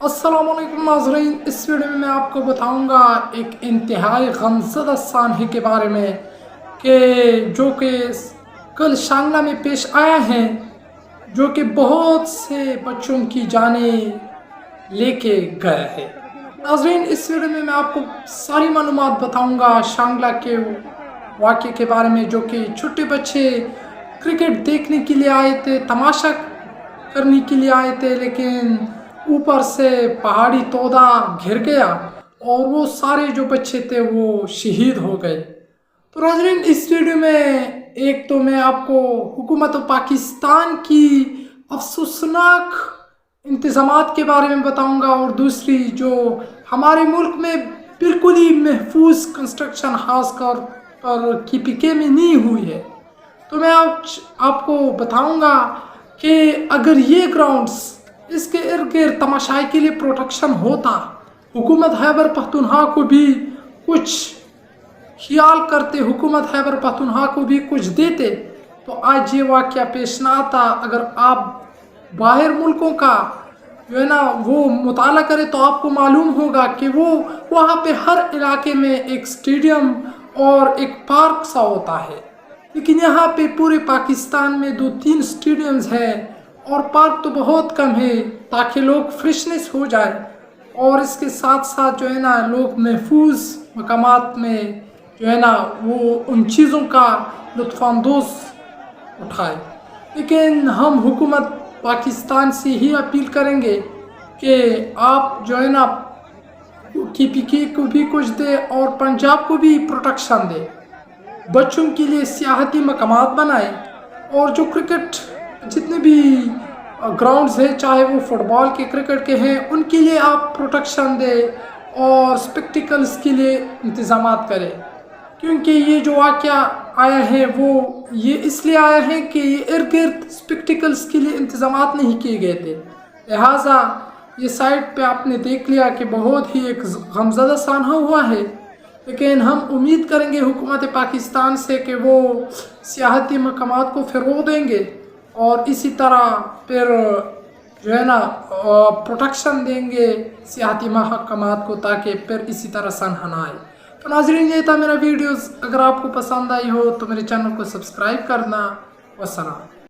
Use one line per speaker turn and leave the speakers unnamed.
अस्सलामुअलैकुम नाज़रीन, इस वीडियो में मैं आपको बताऊंगा एक इंतहाई गमज़दा सानहे के बारे में जो कि कल शांगला में पेश आया है, जो कि बहुत से बच्चों की जानें लेके गया है। नाज़रीन, इस वीडियो में मैं आपको सारी मालूमात बताऊंगा शांगला के वाक़े के बारे में, जो कि छोटे बच्चे क्रिकेट देखने के लिए आए थे, तमाशा करने के लिए आए थे, लेकिन ऊपर से पहाड़ी तोदा घिर गया और वो सारे जो बच्चे थे वो शहीद हो गए। तो नाज़रीन, इस वीडियो में एक तो मैं आपको हुकूमत पाकिस्तान की अफसोसनाक इंतज़ामात के बारे में बताऊंगा, और दूसरी जो हमारे मुल्क में बिल्कुल ही महफूज कंस्ट्रक्शन खासकर पर KPK में नहीं हुई है। तो मैं आपको बताऊंगा कि अगर ये ग्राउंड्स इसके इर्द गिर्द तमाशाई के लिए प्रोटेक्शन होता, हुकूमत खैबर पख्तूनख्वा को भी कुछ ख्याल करते, हुकूमत खैबर पख्तूनख्वा को भी कुछ देते, तो आज ये वाक़या पेश ना आता। अगर आप बाहर मुल्कों का जो है ना वो मुताला करें तो आपको मालूम होगा कि वो वहाँ पे हर इलाके में एक स्टेडियम और एक पार्क सा होता है, लेकिन यहाँ पे पूरे पाकिस्तान में 2-3 स्टेडियम्स हैं और पार्क तो बहुत कम है, ताकि लोग फ्रेशनेस हो जाए और इसके साथ साथ जो है ना लोग महफूज मकामात में जो है ना वो उन चीज़ों का लुत्फ़ानंदोज़ उठाए। लेकिन हम हुकूमत पाकिस्तान से ही अपील करेंगे कि आप जो है ना KPK को भी कुछ दे और पंजाब को भी प्रोटेक्शन दे, बच्चों के लिए सियाहती मकामात बनाए, और जो क्रिकेट जितने भी ग्राउंड्स हैं, चाहे वो फुटबॉल के क्रिकेट के हैं, उनके लिए आप प्रोटेक्शन दें और स्पेक्टिकल्स के लिए इंतज़ामात करें। क्योंकि ये जो वाक़या आया है वो ये इसलिए आया है कि ये इर्द गिर्द स्पेक्टिकल्स के लिए इंतज़ामात नहीं किए गए थे। लिहाजा ये साइड पे आपने देख लिया कि बहुत ही एक गमज़दा सानहा हुआ है, लेकिन हम उम्मीद करेंगे हुकूमत पाकिस्तान से कि वो सियाहती मकामात को फ़रोग़ देंगे और इसी तरह फिर जो है ना प्रोटेक्शन देंगे सियाहती मकामात को, ताकि फिर इसी तरह सानहा ना आए। तो नाज़रीन, ये था मेरा वीडियोज़। अगर आपको पसंद आई हो तो मेरे चैनल को सब्सक्राइब करना। वस्सलाम।